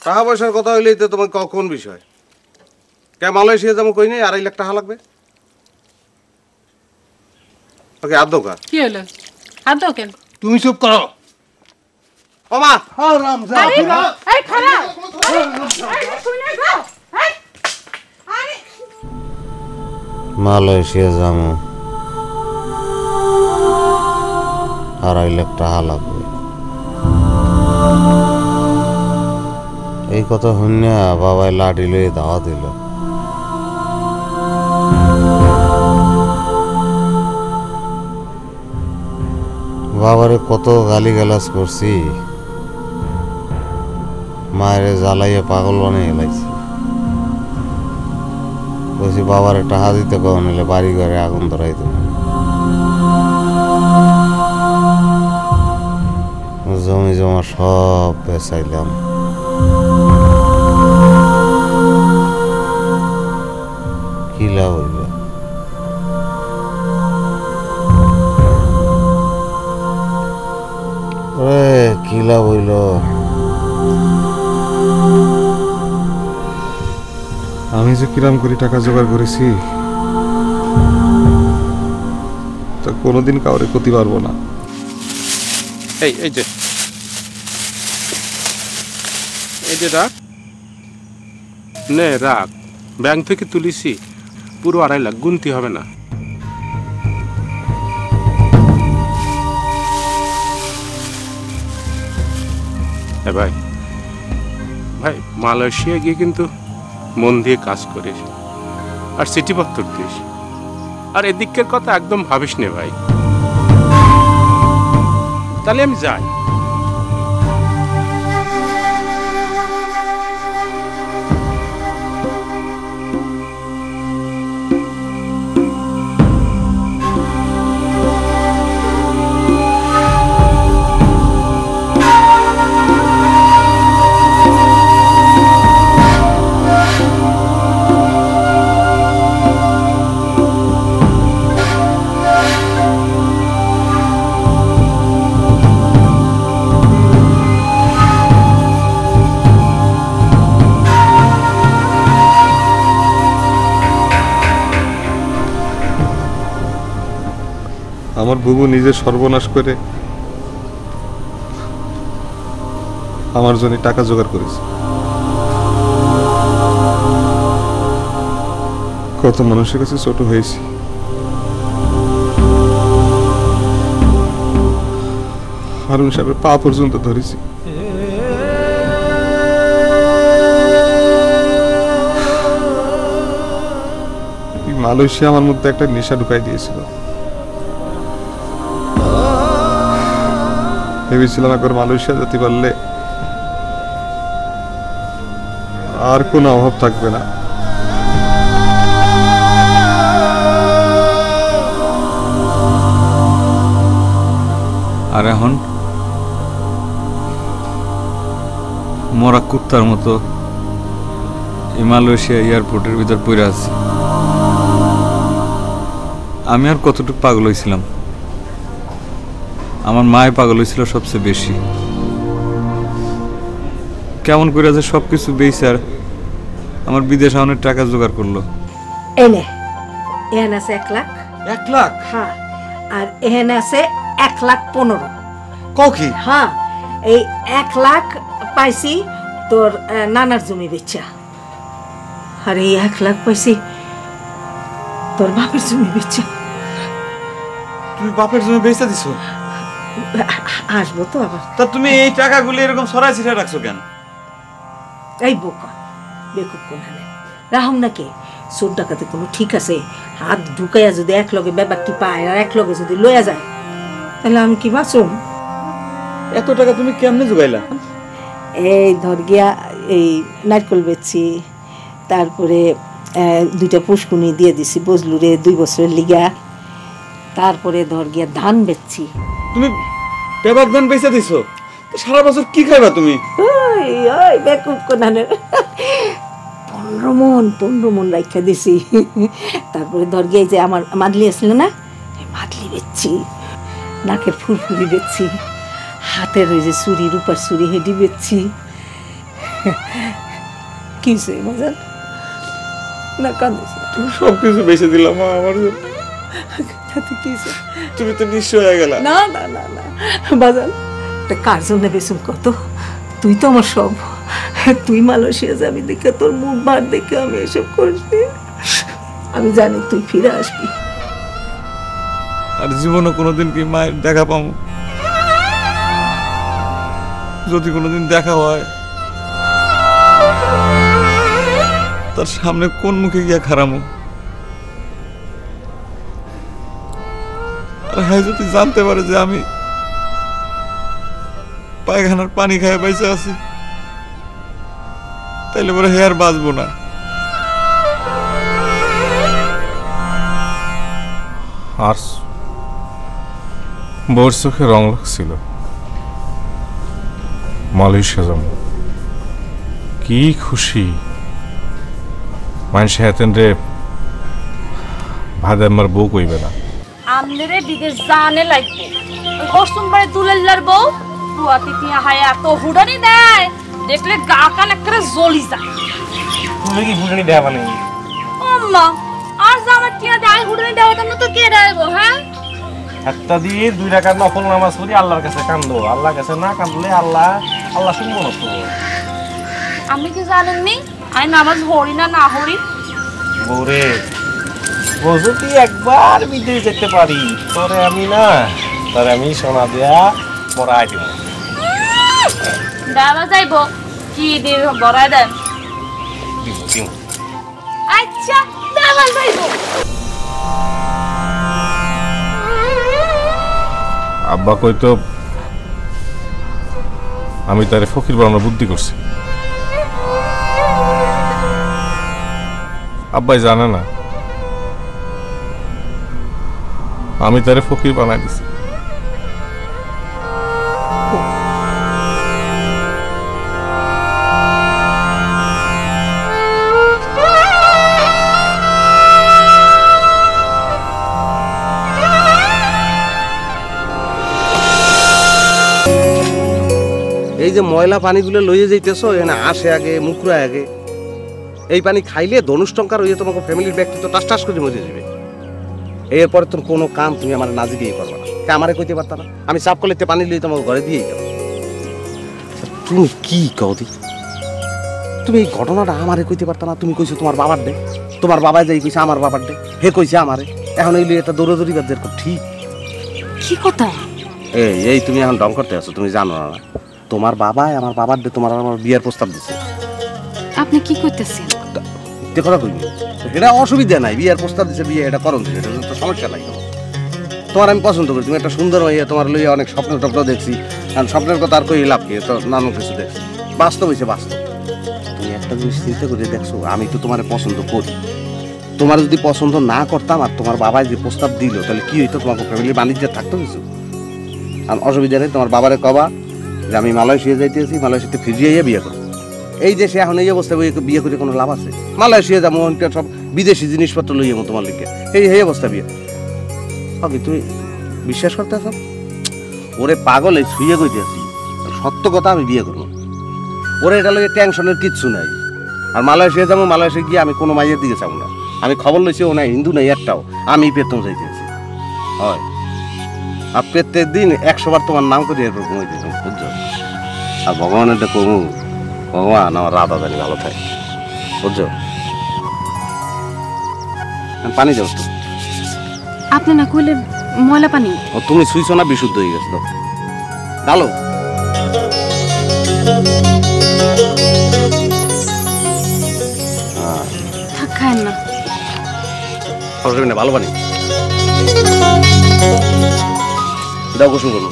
টাকা পয়সার কথা হইলেই তো তোমার কোন বিষয়? কে মালয়েশিয়া যাবো কই নাই, 2.5 লাখ টাকা লাগবে। ওকে হাত দাও। কি হলো? হাত দাও কেন? তুমি চুপ করো। ও মা, হারাম জাদা। এই খালা, এই শুনে যাও। আরে মালয়েশিয়া যাবো, 2.5 লাখ টাকা লাগবে। এই কথা শুনে বাবাই লাঠি লয়ে দাওয়া দিল। বাবারে কত গালিগালাজ করছি, মায়েরে জ্বালাইয়া পাগল বানিয়ে এলাইছি। বলছি বাবারে টাকা দিতে কও, নিলে বাড়ি ঘরে আগুন ধরাই দেব। জমি জমা সব বেচাইলাম। কি লাভ হইল? কি লাভ হইল? আমি যে কিরাম করে টাকা জোগাড় করেছি তা কোনোদিন কাউরে ক্ষতি পারবো না। এই যে রাখ নে, রাখ। ব্যাংক থেকে তুলিছি, পুরো 2.5 লাখ, গুনতি হবে না। ভাই ভাই, মালয়েশিয়া গিয়ে কিন্তু মন দিয়ে কাজ করিস আর চিঠিপত্র দিস, আর এদিকের কথা একদম ভাবিস নে ভাই। তাহলে আমি যাই। আমার বুবু নিজে সর্বনাশ করে আমার জন্য টাকা জোগাড় করেছে। কত মানুষের কাছে ছোট হয়েছি, হারুন সাহেবের পা পর্যন্ত ধরেছি। মালয়েশিয়া আমার মধ্যে একটা নেশা ঢুকাই দিয়েছিল। ভেবেছিলাম একবার মালয়েশিয়া যেতে পারলে আর কোনো অভাব থাকবে না। আর এখন মরা কুত্তার মতো মালয়েশিয়া এয়ারপোর্টের ভিতর পড়ে আছি। আমি আর কতটুকু পাগল হয়েছিলাম? আমার মায় পাগল হয়েছিল সবচেয়ে বেশি। কেমন করে আছে সবকিছু বেঁচে আর আমার বিদেশে অনেক টাকা জোগাড় করলো। এনে এখানে আছে 1 লাখ। 1 লাখ? হ্যাঁ। আর এখানে আছে 1,15,000। কও কি? হ্যাঁ, এই 1 লাখ পাইছি তোর নানার জমি বেচা, আর এই 1 লাখ পাইছি তোর বাপের জমি বেচা। তুমি বাপের জমি বেচা দিছো? আসবো তো আবার। তা তুমি এই টাকাগুলো এরকম সরাই ছিটাই রাখছো কেন? এই বোকা বেকুব কোনখানে রাহম নাকি? চোর ডাকাতে কোনো ঠিক আছে? হাত ঢুকাইয়া যদি এক লগে ব্যাপারটি পায় আর এক লগে যদি লইয়া যায়, তাহলে আমি কি বাঁচুম? এত টাকা তুমি কেমনে জোগাইলা? এই ধর গিয়া এই নারকল বেচছি, তারপরে 2টা পুষ্কুনি দিয়ে দিছি বজলুরে 2 বছরের লিগা, তারপরে ধর গিয়া ধান বেচছি। তুমি পেবার ধান বেচা দিছো? সারা বছর কি খাইবা তুমি? ওই ওই বেকুব কোনখানে 15 মন রাখা দিছি। তারপরে ধর গিয়ে যে আমার মাদলি আসলে না, মাদলি বেচছি, নাকের ফুলফুলি বেচছি, হাতের ওই যে চুরি রূপার চুরি হেডি বেচছি। কি হয়েছে বাজান? না কান্দিস না। তুমি সব কিছু বেঁচে দিলাম মা আমার জন্য। তাতে কি হয়েছে? তুমি তো নিঃস্ব হয়ে গেলা। না না না না বাজান, তা কার জন্য বেসুম কত? তুই তো আমার সব। তুই মালয়েশিয়া যাবি দেখে, তোর মুখ ভার দেখে আমি এসব করছি। আমি জানি তুই ফিরে আসবি। আর জীবনে কোনোদিন কি মায়ের দেখা পাবো? যদি কোনোদিন দেখা হয়, তার সামনে কোন মুখে গিয়া খারামো? আর হ্যাঁ, যদি জানতে পারে যে আমি পায়খানার পানি খায় বেঁচে আছি, তাইলে পরে হে আর বাঁচবো না। আর বউর চোখে রং লাগছিল। মালয়েশিয়া যাব, কি খুশি। মানুষ হেতেন রে ভাদে আমার বউ কইবে না। আমনেরে বিদেশ জানে লাগবে। ওই কসুমবাড়ি দুলাল্লার বউ বুয়াতি তিয়া হায়া তো হুডানি দেয়, দেখলে গা কান একেবারে জ্বলি যায়। তুমি কি হুডানি দেবা নাই? আম্মা আর জামার তিয়া দেয় হুডানি দেওয়া তো তো কে দেব? হ্যাঁ, একটা দিয়ে 2 রাকাত নফল নামাজ পড়ি আল্লাহর কাছে কান্দো। আল্লাহর কাছে না কান্দলে আল্লাহ শুনবো না তো। আমি কি জানেননি আমি নামাজ পড়ি না না পড়ি? বউরে, ও যদি একবার বিদেশ যেতে পারি, তোরে আমি সোনা দেয়া পড়াই দিব। দেওয়া যাইব কি দিয়ে বড়াই দেন? দিব। আচ্ছা দেওয়া যাইব। আব্বা কইতো আমি তারে ফকির বানানোর বুদ্ধি করছি। আব্বাই জানে না আমি তারে ফকির বানাই দিছি। এই যে ময়লা পানিগুলো লইয়ে যাইতেছো, এখানে আসে আগে মুখরা আগে। এই পানি খাইলে ধনুষ্টঙ্কার হইয়ে তোমাকে ফ্যামিলির ব্যক্তিত্ব টাস টাস করে মরে যাবে। এরপরে তোর কোনো কাম তুমি আমার নাজি গিয়ে করবা না। আমারে কইতে পারতা না? আমি চাপ করলে পানি লইয়ে তোমাকে ঘরে দিয়েই যাবো। তুমি কি কদি? তুমি এই ঘটনাটা আমারে কইতে পারতা না? তুমি কইছো তোমার বাবার ডে, তোমার বাবা যাই কইছে আমার বাবার ডে, হে কইছে আমারে। এখন এই লইয়ে এটা দৌড়াদৌড়ি বাদ যেরকম ঠিক কি কথা? এই তুমি এখন ডং করতে আছো, তুমি জানো না? তোমার বাবা আমার বাবার ডে তোমার আমার বিয়ের প্রস্তাব দিছে। আপনি কি করতেছেন? কথা কইনি, এটা অসুবিধা নাই। বিয়ের প্রস্তাব দিছে, বিয়ে এটা করণ দিছে, এটা তো সমস্যা নাই। তোমার আমি পছন্দ করি, তুমি একটা সুন্দর হইয়া, তোমার লইয়া অনেক স্বপ্ন টপ্ন দেখছি। কারণ স্বপ্নের কথা আর কই লাভ কি, তো নানান কিছু দেখছি। বাস্তব হয়েছে বাস্তব। তুমি একটা জিনিস চিন্তা করে দেখছো, আমি তো তোমার পছন্দ করি। তোমার যদি পছন্দ না করতাম আর তোমার বাবা যে প্রস্তাব দিল, তাহলে কি হইতো? তোমাকে ফ্যামিলি বাণিজ্য থাকতো কিছু। আর অসুবিধা নেই, তোমার বাবারে কবা যে আমি মালয়েশিয়া যাইতেছি, মালয়েশিয়াতে ফিরিয়ে বিয়ে করো। এই দেশে এখন এই অবস্থায় বিয়ে করে কোনো লাভ আছে? মালয়েশিয়া যাবো, সব বিদেশি জিনিসপত্র লইয়ে তোমার লিখে এই অবস্থা বিয়ে। ওকে তুমি বিশ্বাস করতে আছো? ওরে পাগল, এই শুয়ে কইতে আছি সত্য কথা, আমি বিয়ে করবো। ওরে এটা লইয়ে টেনশনের কিচ্ছু নাই। আর মালয়েশিয়া যাবো, মালয়েশিয়া গিয়ে আমি কোনো মাইয়ের দিকে যাবো না। আমি খবর লইছি ও নাই হিন্দু নাই একটাও, আমি পেতম যাইতেছি। হয় আর প্রত্যেক দিন 100 বার তোমার নাম করে এরপর ঘুমাই দিতাম, বুঝছো? আর ভগবানের কমু, ভগবান আমার রাধা জানি ভালো থাকে, বুঝছো? পানি যাও তো। আপনি না কইলে ময়লা পানি। ও তুমি শুইছো না, বিশুদ্ধ হয়ে গেছে তো। ডালো থাক, খায়েন না। ভালো পানি দাও, গোসল করবো।